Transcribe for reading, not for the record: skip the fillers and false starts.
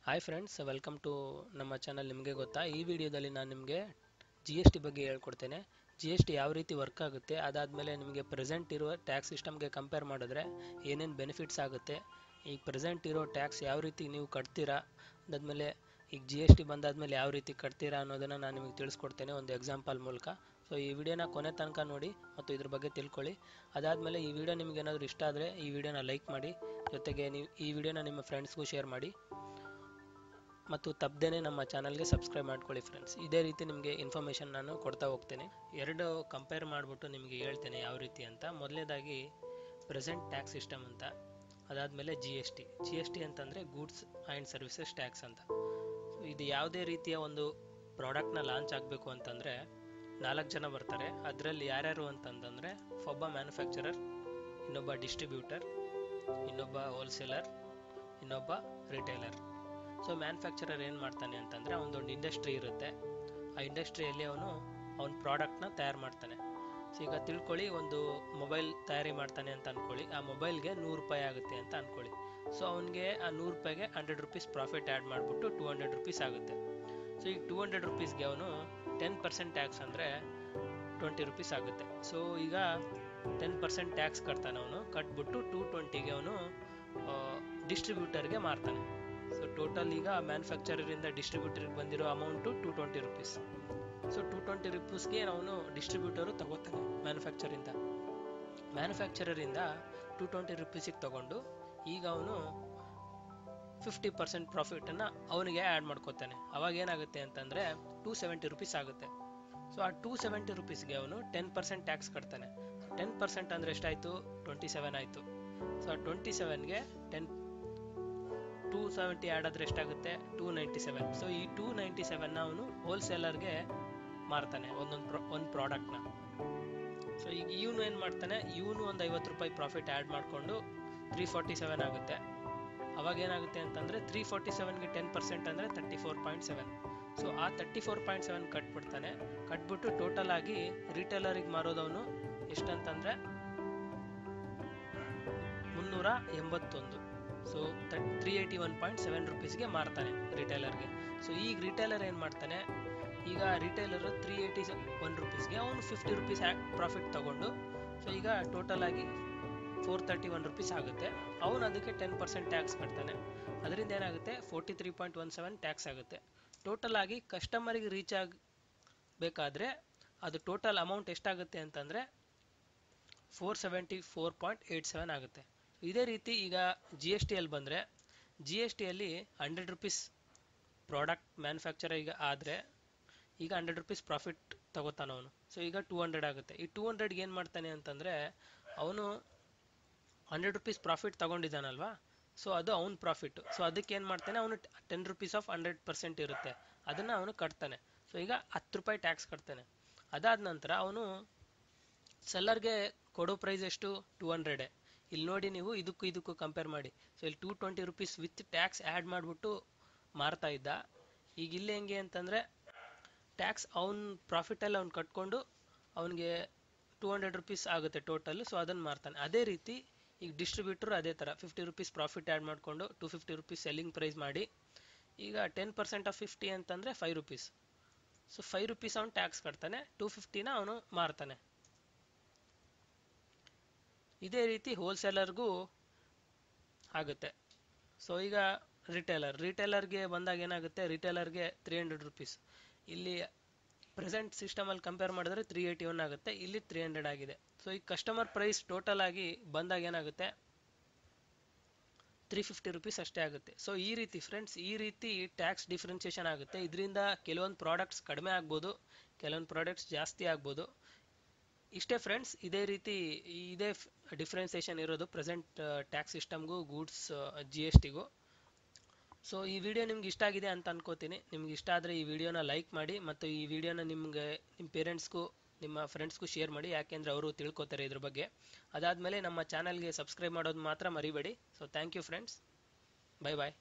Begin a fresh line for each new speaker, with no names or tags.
Hi friends, welcome to ನಮ್ಮ channel. ನಿಮಗೆ ಗೊತ್ತಾ, ಈ ವಿಡಿಯೋದಲ್ಲಿ ನಾನು ನಿಮಗೆ GST ಬಗ್ಗೆ ಹೇಳ್ಕೊಡ್ತೇನೆ. GST ಯಾವ ರೀತಿ ವರ್ಕ್ ಆಗುತ್ತೆ, ಅದಾದಮೇಲೆ ನಿಮಗೆ ಪ್ರೆಸೆಂಟ್ ಇರುವ ಟ್ಯಾಕ್ಸ್ ಸಿಸ್ಟಮ್ಗೆ ಕಂಪೇರ್ ಮಾಡಿದ್ರೆ ಏನೇನು ಬೆನಿಫಿಟ್ಸ್ ಆಗುತ್ತೆ, ಈಗ ಪ್ರೆಸೆಂಟ್ ಇರೋ ಟ್ಯಾಕ್ಸ್ ಯಾವ ರೀತಿ ನೀವು ಕಟ್ತೀರಾ, ಅದಾದಮೇಲೆ ಈಗ GST ಬಂದಾದಮೇಲೆ ಯಾವ ರೀತಿ ಕಟ್ತೀರಾ ಅನ್ನೋದನ್ನು ನಾನು ನಿಮಗೆ ತಿಳಿಸ್ಕೊಡ್ತೇನೆ ಒಂದು ಎಕ್ಸಾಂಪಲ್ ಮೂಲಕ. ಸೊ ಈ ವಿಡಿಯೋನ ಕೊನೆ ತನಕ ನೋಡಿ ಮತ್ತು ಇದ್ರ ಬಗ್ಗೆ ತಿಳ್ಕೊಳ್ಳಿ. ಅದಾದಮೇಲೆ ಈ ವಿಡಿಯೋ ನಿಮ್ಗೆ ಏನಾದರೂ ಇಷ್ಟ ಆದರೆ ಈ ವಿಡಿಯೋನ ಲೈಕ್ ಮಾಡಿ, ಜೊತೆಗೆ ನೀವು ಈ ವಿಡಿಯೋನ ನಿಮ್ಮ ಫ್ರೆಂಡ್ಸ್ಗೂ ಶೇರ್ ಮಾಡಿ ಮತ್ತು ತಪ್ಪದೇನೆ ನಮ್ಮ ಚಾನಲ್ಗೆ ಸಬ್ಸ್ಕ್ರೈಬ್ ಮಾಡ್ಕೊಳ್ಳಿ ಫ್ರೆಂಡ್ಸ್. ಇದೇ ರೀತಿ ನಿಮಗೆ ಇನ್ಫಾರ್ಮೇಷನ್ ನಾನು ಕೊಡ್ತಾ ಹೋಗ್ತೇನೆ. ಎರಡು ಕಂಪೇರ್ ಮಾಡಿಬಿಟ್ಟು ನಿಮಗೆ ಹೇಳ್ತೇನೆ ಯಾವ ರೀತಿ ಅಂತ. ಮೊದಲನೇದಾಗಿ ಪ್ರೆಸೆಂಟ್ ಟ್ಯಾಕ್ಸ್ ಸಿಸ್ಟಮ್ ಅಂತ, ಅದಾದಮೇಲೆ ಜಿ ಎಸ್ ಟಿ ಅಂತಂದರೆ ಗೂಡ್ಸ್ ಆ್ಯಂಡ್ ಸರ್ವಿಸಸ್ ಟ್ಯಾಕ್ಸ್ ಅಂತ. ಇದು ಯಾವುದೇ ರೀತಿಯ ಒಂದು ಪ್ರಾಡಕ್ಟ್ನ ಲಾಂಚ್ ಆಗಬೇಕು ಅಂತಂದರೆ 4 ಜನ ಬರ್ತಾರೆ. ಅದರಲ್ಲಿ ಯಾರ್ಯಾರು ಅಂತಂದರೆ ಒಬ್ಬ ಮ್ಯಾನುಫ್ಯಾಕ್ಚರರ್, ಇನ್ನೊಬ್ಬ ಡಿಸ್ಟ್ರಿಬ್ಯೂಟರ್, ಇನ್ನೊಬ್ಬ ಹೋಲ್ಸೇಲರ್, ಇನ್ನೊಬ್ಬ ರಿಟೇಲರ್. ಸೊ ಮ್ಯಾನುಫ್ಯಾಕ್ಚರರ್ ಏನು ಮಾಡ್ತಾನೆ ಅಂತಂದರೆ, ಅವನದೊಂದು ಇಂಡಸ್ಟ್ರಿ ಇರುತ್ತೆ. ಆ ಇಂಡಸ್ಟ್ರಿಯಲ್ಲಿ ಅವನ ಪ್ರಾಡಕ್ಟ್ನ ತಯಾರು ಮಾಡ್ತಾನೆ. ಸೊ ಈಗ ತಿಳ್ಕೊಳ್ಳಿ, ಒಂದು ಮೊಬೈಲ್ ತಯಾರಿ ಮಾಡ್ತಾನೆ ಅಂತ ಅಂದ್ಕೊಳ್ಳಿ. ಆ ಮೊಬೈಲ್ಗೆ 100 ರೂಪಾಯಿ ಆಗುತ್ತೆ ಅಂತ ಅಂದ್ಕೊಳ್ಳಿ. ಸೊ ಅವನಿಗೆ ಆ 100 ರೂಪಾಯಿಗೆ 100 ರುಪೀಸ್ ಪ್ರಾಫಿಟ್ ಆ್ಯಡ್ ಮಾಡಿಬಿಟ್ಟು 200 ರುಪೀಸ್ ಆಗುತ್ತೆ. ಸೊ ಈಗ 200 ರುಪೀಸ್ಗೆ ಅವನು 10% ಟ್ಯಾಕ್ಸ್ ಅಂದರೆ 20 ರುಪೀಸ್ ಆಗುತ್ತೆ. ಸೊ ಈಗ 10% ಟ್ಯಾಕ್ಸ್ ಕಟ್ತಾನೆ. ಅವನು ಕಟ್ಬಿಟ್ಟು 220ಗೆ ಅವನು ಡಿಸ್ಟ್ರಿಬ್ಯೂಟರ್ಗೆ ಮಾರ್ತಾನೆ. ಸೊ ಟೋಟಲ್ ಈಗ ಮ್ಯಾನುಫ್ಯಾಕ್ಚರರಿಂದ ಡಿಸ್ಟ್ರಿಬ್ಯೂಟರ್ಗೆ ಬಂದಿರೋ ಅಮೌಂಟು 220 ರುಪೀಸ್. ಸೊ 220 ರುಪೀಸ್ಗೆ ಅವನು ಡಿಸ್ಟ್ರಿಬ್ಯೂಟರು ತಗೋತಾನೆ ಮ್ಯಾನುಫ್ಯಾಕ್ಚರಿಂದ. 220 ರುಪೀಸಿಗೆ ತಗೊಂಡು ಈಗ ಅವನು 50% ಪ್ರಾಫಿಟನ್ನು ಅವನಿಗೆ ಆ್ಯಡ್ ಮಾಡ್ಕೋತಾನೆ. ಅವಾಗ ಏನಾಗುತ್ತೆ ಅಂತಂದರೆ 270 ರುಪೀಸ್ ಆಗುತ್ತೆ. ಸೊ ಆ 270 ರುಪೀಸ್ಗೆ ಅವನು 10% ಟ್ಯಾಕ್ಸ್ ಕಟ್ತಾನೆ. 10% ಅಂದರೆ ಎಷ್ಟಾಯಿತು? 27 ಆಯಿತು. ಸೊ ಆ 27ಗೆ 270 ಆಡಿದ್ರೆ ಎಷ್ಟಾಗುತ್ತೆ? 297. ಸೊ ಈ 297ನ ಅವನು ಹೋಲ್ಸೇಲರ್ಗೆ ಮಾರ್ತಾನೆ ಒಂದು ಪ್ರಾಡಕ್ಟ್ನ. ಸೊ ಈಗ ಇವನು ಏನು ಮಾಡ್ತಾನೆ, ಇವನು ಒಂದು 50 ರೂಪಾಯಿ ಪ್ರಾಫಿಟ್ ಆ್ಯಡ್ ಮಾಡಿಕೊಂಡು 347 ಆಗುತ್ತೆ. ಅವಾಗ ಏನಾಗುತ್ತೆ ಅಂತಂದರೆ 347ಗೆ 10% ಅಂದರೆ 34.7. ಸೊ ಆ 34.7 ಕಟ್ಬಿಡ್ತಾನೆ. ಕಟ್ಬಿಟ್ಟು ಟೋಟಲ್ ಆಗಿ ರಿಟೇಲರಿಗೆ ಮಾರೋದವನು ಎಷ್ಟಂತಂದರೆ 381. ಸೊ 381.7 ರುಪೀಸ್ಗೆ ಮಾರ್ತಾನೆ ರಿಟೇಲರ್ಗೆ. ಸೊ ಈಗ ರಿಟೇಲರ್ ಏನು ಮಾಡ್ತಾನೆ, ಈಗ ರಿಟೇಲರ್ 381 ರುಪೀಸ್ಗೆ ಅವನು 50 ರುಪೀಸ್ ಪ್ರಾಫಿಟ್ ತಗೊಂಡು, ಸೊ ಈಗ ಟೋಟಲ್ ಆಗಿ 431 ರುಪೀಸ್ ಆಗುತ್ತೆ. ಅವನು ಅದಕ್ಕೆ 10% ಟ್ಯಾಕ್ಸ್ ಕಟ್ತಾನೆ. ಅದರಿಂದ ಏನಾಗುತ್ತೆ? 43.17 ಟ್ಯಾಕ್ಸ್ ಆಗುತ್ತೆ. ಟೋಟಲ್ ಆಗಿ ಕಸ್ಟಮರಿಗೆ ರೀಚ್ ಆಗಬೇಕಾದ್ರೆ ಅದು ಟೋಟಲ್ ಅಮೌಂಟ್ ಎಷ್ಟಾಗುತ್ತೆ ಅಂತಂದರೆ 474.87 ಆಗುತ್ತೆ. ಇದೇ ರೀತಿ ಈಗ GSTಯಲ್ಲಿ ಬಂದರೆ, GSTಯಲ್ಲಿ 100 ರುಪೀಸ್ ಪ್ರಾಡಕ್ಟ್ ಮ್ಯಾನುಫ್ಯಾಕ್ಚರ್ ಈಗ ಆದರೆ ಈಗ 100 ರುಪೀಸ್ ಪ್ರಾಫಿಟ್ ತಗೋತಾನೆ ಅವನು. ಸೊ ಈಗ 200 ಆಗುತ್ತೆ. ಈ 200ಗೆ ಏನು ಮಾಡ್ತಾನೆ ಅಂತಂದರೆ, ಅವನು 100 ರುಪೀಸ್ ಪ್ರಾಫಿಟ್ ತಗೊಂಡಿದ್ದಾನಲ್ವಾ, ಸೊ ಅದು ಅವನ ಪ್ರಾಫಿಟ್. ಸೊ ಅದಕ್ಕೆ ಏನು ಮಾಡ್ತಾನೆ, ಅವನು 10 ರುಪೀಸ್ ಆಫ್ 100% ಇರುತ್ತೆ, ಅದನ್ನು ಅವನು ಕಟ್ತಾನೆ. ಸೊ ಈಗ 10 ರೂಪಾಯಿ ಟ್ಯಾಕ್ಸ್ ಕಟ್ತಾನೆ. ಅದಾದ ನಂತರ ಅವನು ಸೆಲ್ಲರ್ಗೆ ಕೊಡೋ ಪ್ರೈಸ್ ಎಷ್ಟು? 200. ಇಲ್ಲಿ ನೋಡಿ, ನೀವು ಇದಕ್ಕೂ ಕಂಪೇರ್ ಮಾಡಿ. ಸೊ ಇಲ್ಲಿ 220 ರುಪೀಸ್ ವಿತ್ ಟ್ಯಾಕ್ಸ್ ಆ್ಯಡ್ ಮಾಡಿಬಿಟ್ಟು ಮಾರ್ತಾ ಇದ್ದ. ಈಗ ಇಲ್ಲಿ ಹೆಂಗೆ ಅಂತಂದರೆ, ಟ್ಯಾಕ್ಸ್ ಅವನ ಪ್ರಾಫಿಟಲ್ಲಿ ಅವ್ನು ಕಟ್ಕೊಂಡು ಅವನಿಗೆ 200 ರುಪೀಸ್ ಆಗುತ್ತೆ ಟೋಟಲ್. ಸೊ ಅದನ್ನು ಮಾರ್ತಾನೆ. ಅದೇ ರೀತಿ ಈಗ ಡಿಸ್ಟ್ರಿಬ್ಯೂಟರ್ ಅದೇ ಥರ 50 ರುಪೀಸ್ ಪ್ರಾಫಿಟ್ ಆ್ಯಡ್ ಮಾಡಿಕೊಂಡು 250 ರುಪೀಸ್ ಸೆಲ್ಲಿಂಗ್ ಪ್ರೈಸ್ ಮಾಡಿ, ಈಗ 10% ಆಫ್ 50 ಅಂತಂದರೆ 5 ರುಪೀಸ್. ಸೊ 5 ರುಪೀಸ್ ಅವನು ಟ್ಯಾಕ್ಸ್ ಕಟ್ತಾನೆ, 250ನ ಅವನು ಮಾರ್ತಾನೆ. ಇದೇ ರೀತಿ ಹೋಲ್ಸೇಲರ್ಗೂ ಆಗುತ್ತೆ. ಸೊ ಈಗ ರಿಟೇಲರ್ಗೆ ಬಂದಾಗ ಏನಾಗುತ್ತೆ, ರಿಟೇಲರ್ಗೆ 300 ರುಪೀಸ್. ಇಲ್ಲಿ ಪ್ರೆಸೆಂಟ್ ಸಿಸ್ಟಮಲ್ಲಿ ಕಂಪೇರ್ ಮಾಡಿದ್ರೆ 381 ಆಗುತ್ತೆ, ಇಲ್ಲಿ 300 ಆಗಿದೆ. ಸೊ ಈ ಕಸ್ಟಮರ್ ಪ್ರೈಸ್ ಟೋಟಲ್ ಆಗಿ ಬಂದಾಗ ಏನಾಗುತ್ತೆ, 350 ರುಪೀಸ್ ಅಷ್ಟೇ ಆಗುತ್ತೆ. ಸೊ ಈ ರೀತಿ ಫ್ರೆಂಡ್ಸ್, ಈ ರೀತಿ ಟ್ಯಾಕ್ಸ್ ಡಿಫ್ರೆನ್ಸಿಯೇಷನ್ ಆಗುತ್ತೆ. ಇದರಿಂದ ಕೆಲವೊಂದು ಪ್ರಾಡಕ್ಟ್ಸ್ ಕಡಿಮೆ ಆಗ್ಬೋದು, ಕೆಲವೊಂದು ಪ್ರಾಡಕ್ಟ್ಸ್ ಜಾಸ್ತಿ ಆಗ್ಬೋದು. ಇಷ್ಟೇ ಫ್ರೆಂಡ್ಸ್, ಇದೇ ಡಿಫ್ರೆನ್ಸಿಯೇಷನ್ ಇರೋದು ಪ್ರೆಸೆಂಟ್ ಟ್ಯಾಕ್ಸ್ ಸಿಸ್ಟಮ್ಗೂ ಗೂಡ್ಸ್ GSTಗೂ. ಸೊ ಈ ವಿಡಿಯೋ ನಿಮ್ಗೆ ಇಷ್ಟ ಆಗಿದೆ ಅಂತ ಅನ್ಕೋತೀನಿ. ನಿಮ್ಗೆ ಇಷ್ಟ ಆದರೆ ಈ ವಿಡಿಯೋನ ಲೈಕ್ ಮಾಡಿ ಮತ್ತು ಈ ವಿಡಿಯೋನ ನಿಮ್ಮ ಪೇರೆಂಟ್ಸ್ಗೂ ನಿಮ್ಮ ಫ್ರೆಂಡ್ಸ್ಗೂ ಶೇರ್ ಮಾಡಿ, ಯಾಕೆಂದರೆ ಅವರು ತಿಳ್ಕೊತಾರೆ ಇದ್ರ ಬಗ್ಗೆ. ಅದಾದಮೇಲೆ ನಮ್ಮ ಚಾನಲ್ಗೆ ಸಬ್ಸ್ಕ್ರೈಬ್ ಮಾಡೋದು ಮಾತ್ರ ಮರಿಬೇಡಿ. So thank you friends, bye bye.